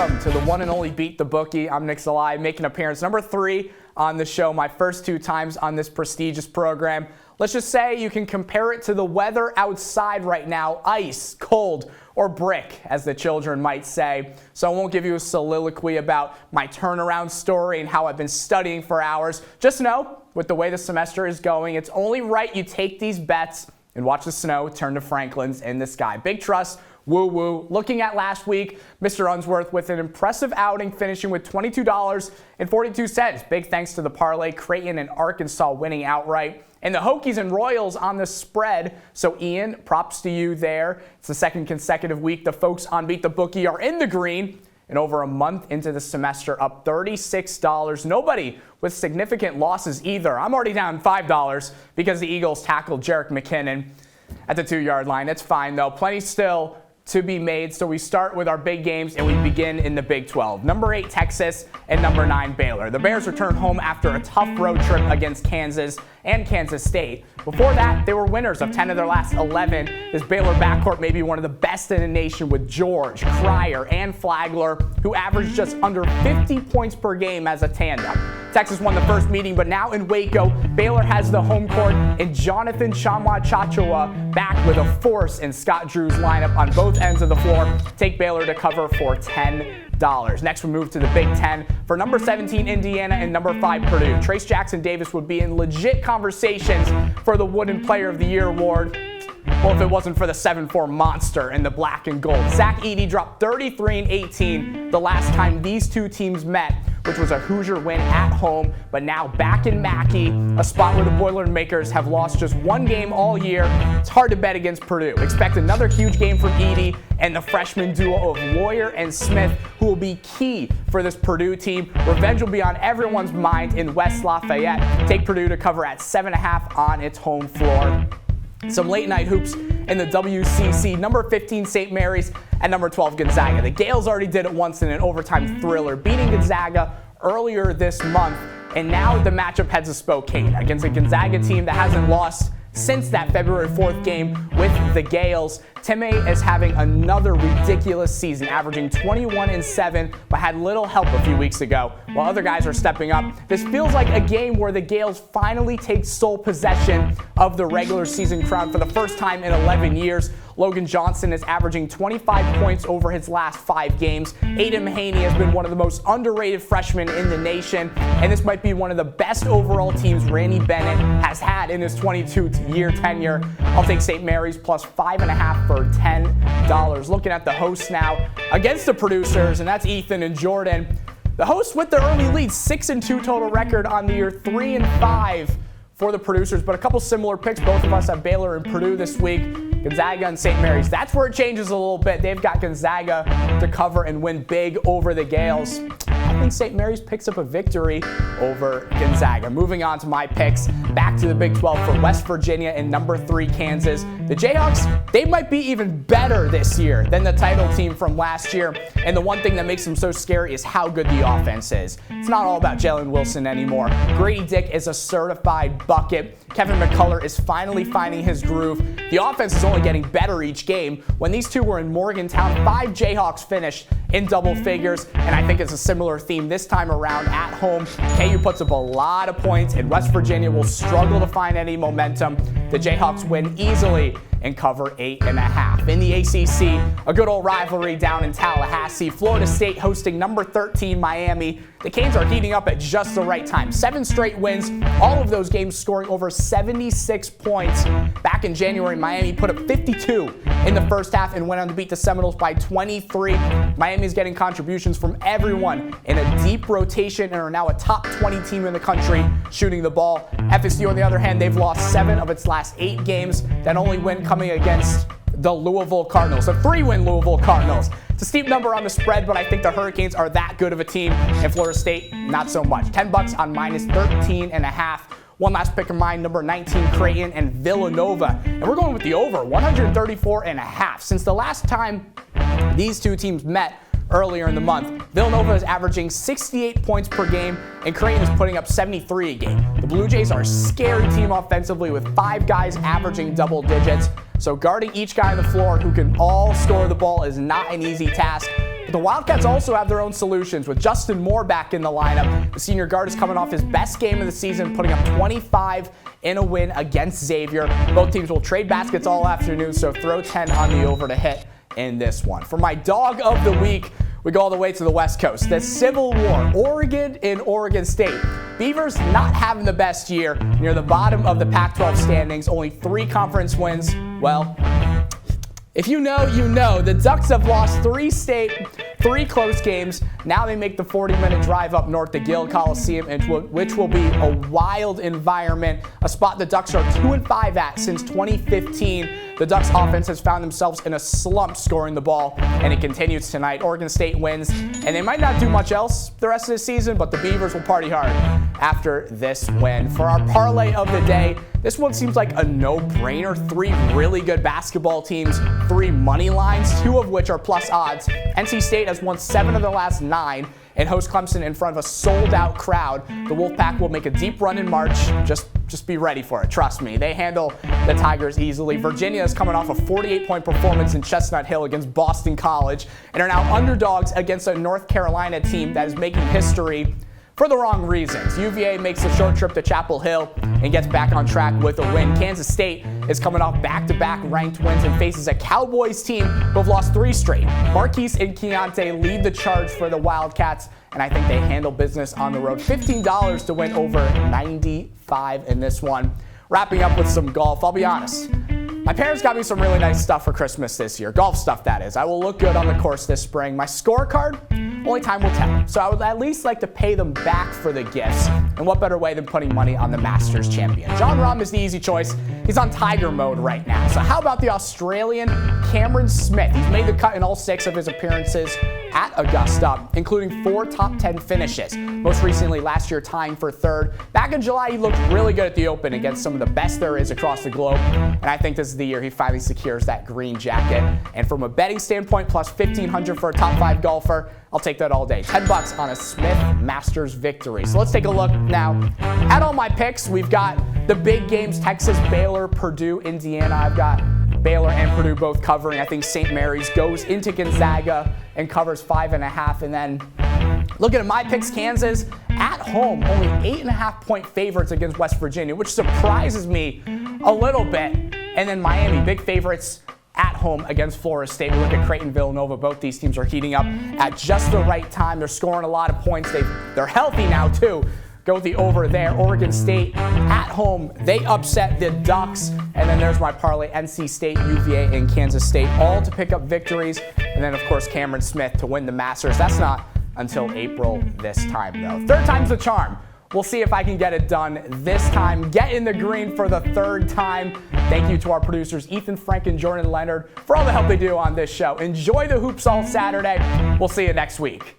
Welcome to the one and only Beat the Bookie. I'm Nick Zelaya, making appearance number 3 on the show, my first 2 times on this prestigious program. Let's just say you can compare it to the weather outside right now, ice, cold, or brick, as the children might say. So I won't give you a soliloquy about my turnaround story and how I've been studying for hours. Just know, with the way the semester is going, it's only right you take these bets and watch the snow turn to Franklins in the sky. Big trust. Woo-woo. Looking at last week, Mr. Unsworth with an impressive outing, finishing with $22.42. Big thanks to the parlay, Creighton and Arkansas winning outright. And the Hokies and Royals on the spread. So Ian, props to you there. It's the second consecutive week the folks on Beat the Bookie are in the green. And over a month into the semester, up $36. Nobody with significant losses either. I'm already down $5 because the Eagles tackled Jerick McKinnon at the 2-yard line. It's fine, though. Plenty still to be made. So we start with our big games, and we begin in the Big 12. Number 8, Texas, and number 9, Baylor. The Bears return home after a tough road trip against Kansas and Kansas State. Before that, they were winners of 10 of their last 11. This Baylor backcourt may be one of the best in the nation with George, Cryer, and Flagler, who averaged just under 50 points per game as a tandem. Texas won the first meeting, but now in Waco, Baylor has the home court, and Jonathan Chachoua back with a force in Scott Drew's lineup on both ends of the floor. Take Baylor to cover for $10. Next, we move to the Big Ten for number 17, Indiana, and number 5, Purdue. Trace Jackson Davis would be in legit conversations for the Wooden Player of the Year award. Well, if it wasn't for the 7-4 monster in the black and gold. Zach Edey dropped 33 and 18 the last time these two teams met, which was a Hoosier win at home, but now back in Mackey, a spot where the Boilermakers have lost just one game all year. It's hard to bet against Purdue. Expect another huge game from Edey and the freshman duo of Lawyer and Smith, who will be key for this Purdue team. Revenge will be on everyone's mind in West Lafayette. Take Purdue to cover at 7.5 on its home floor. Some late night hoops in the WCC. Number 15, St. Mary's, and number 12, Gonzaga. The Gales already did it once in an overtime thriller, beating Gonzaga earlier this month. And now the matchup heads to Spokane against a Gonzaga team that hasn't lost since that February 4th game with the Gales. Time is having another ridiculous season, averaging 21 and 7, but had little help a few weeks ago. While other guys are stepping up, this feels like a game where the Gales finally take sole possession of the regular season crown for the first time in 11 years. Logan Johnson is averaging 25 points over his last 5 games. Aiden Mahaney has been one of the most underrated freshmen in the nation, and this might be one of the best overall teams Randy Bennett has had in his 22-year tenure. I'll take St. Mary's plus 5.5 for $10. Looking at the hosts now against the producers, and that's Ethan and Jordan. The hosts with the early lead, 6-2 total record on the year, 3-5 for the producers, but a couple similar picks. Both of us have Baylor and Purdue this week. Gonzaga and St. Mary's. That's where it changes a little bit. They've got Gonzaga to cover and win big over the Gales. I think St. Mary's picks up a victory over Gonzaga. Moving on to my picks, back to the Big 12 for West Virginia and number 3, Kansas. The Jayhawks, they might be even better this year than the title team from last year. And the one thing that makes them so scary is how good the offense is. It's not all about Jalen Wilson anymore. Grady Dick is a certified bucket. Kevin McCullough is finally finding his groove. The offense is only getting better each game. When these two were in Morgantown, 5 Jayhawks finished in double figures, and I think it's a similar theme this time around at home. KU puts up a lot of points, and West Virginia will struggle to find any momentum. The Jayhawks win easily and cover 8.5. In the ACC, a good old rivalry down in Tallahassee. Florida State hosting number 13 Miami. The Canes are heating up at just the right time. 7 straight wins, all of those games scoring over 76 points. Back in January, Miami put up 52 in the first half and went on to beat the Seminoles by 23. Miami's getting contributions from everyone in a deep rotation and are now a top 20 team in the country shooting the ball. FSU, on the other hand, they've lost 7 of its last 8 games. That only win coming against the Louisville Cardinals, the 3-win Louisville Cardinals. It's a steep number on the spread, but I think the Hurricanes are that good of a team, and Florida State, not so much. $10 on minus 13.5. One last pick of mine, number 19, Creighton and Villanova. And we're going with the over, 134.5. Since the last time these two teams met earlier in the month, Villanova is averaging 68 points per game, and Creighton is putting up 73 a game. The Blue Jays are a scary team offensively with 5 guys averaging double digits. So guarding each guy on the floor who can all score the ball is not an easy task. But the Wildcats also have their own solutions with Justin Moore back in the lineup. The senior guard is coming off his best game of the season, putting up 25 in a win against Xavier. Both teams will trade baskets all afternoon, so throw 10 on the over to hit in this one. For my dog of the week, we go all the way to the West Coast. The Civil War, Oregon and Oregon State. Beavers not having the best year, near the bottom of the Pac-12 standings, only 3 conference wins. Well, if you know, you know. The Ducks have lost 3 close games. Now they make the 40-minute drive up north to Gill Coliseum, which will be a wild environment, a spot the Ducks are 2-5 at since 2015. The Ducks offense has found themselves in a slump scoring the ball, and it continues tonight. Oregon State wins, and they might not do much else the rest of the season, but the Beavers will party hard after this win. For our parlay of the day, this one seems like a no-brainer. 3 really good basketball teams, 3 money lines, 2 of which are plus odds. NC State has won 7 of their last 9 and hosts Clemson in front of a sold-out crowd. The Wolfpack will make a deep run in March. Just be ready for it. Trust me. They handle the Tigers easily. Virginia is coming off a 48-point performance in Chestnut Hill against Boston College and are now underdogs against a North Carolina team that is making history for the wrong reasons. UVA makes the short trip to Chapel Hill and gets back on track with a win. Kansas State is coming off back-to-back ranked wins and faces a Cowboys team who have lost 3 straight. Marquise and Keontae lead the charge for the Wildcats, and I think they handle business on the road. $15 to win over 95 in this one. Wrapping up with some golf, I'll be honest. My parents got me some really nice stuff for Christmas this year. Golf stuff, that is. I will look good on the course this spring. My scorecard, only time will tell. So I would at least like to pay them back for the gifts. And what better way than putting money on the Masters champion? Jon Rahm is the easy choice. He's on Tiger mode right now. So how about the Australian Cameron Smith? He's made the cut in all 6 of his appearances at Augusta, including 4 top 10 finishes. Most recently last year tying for 3rd. Back in July, he looked really good at the Open against some of the best there is across the globe. And I think this is the year he finally secures that green jacket. And from a betting standpoint, plus 1,500 for a top 5 golfer, I'll take that all day. $10 on a Smith Masters victory. So let's take a look now at all my picks. We've got the big games: Texas, Baylor, Purdue, Indiana. I've got Baylor and Purdue both covering. I think St. Mary's goes into Gonzaga and covers 5.5. And then looking at my picks, Kansas at home, only 8.5-point favorites against West Virginia, which surprises me a little bit. And then Miami, big favorites at home against Florida State. We look at Creighton, Villanova. Both these teams are heating up at just the right time. They're scoring a lot of points. They're healthy now, too. Go with the over there. Oregon State at home, they upset the Ducks. And then there's my parlay: NC State, UVA, and Kansas State, all to pick up victories. And then, of course, Cameron Smith to win the Masters. That's not until April this time, though. 3rd time's the charm. We'll see if I can get it done this time. Get in the green for the 3rd time. Thank you to our producers, Ethan, Frank, and Jordan Leonard, for all the help they do on this show. Enjoy the hoops all Saturday. We'll see you next week.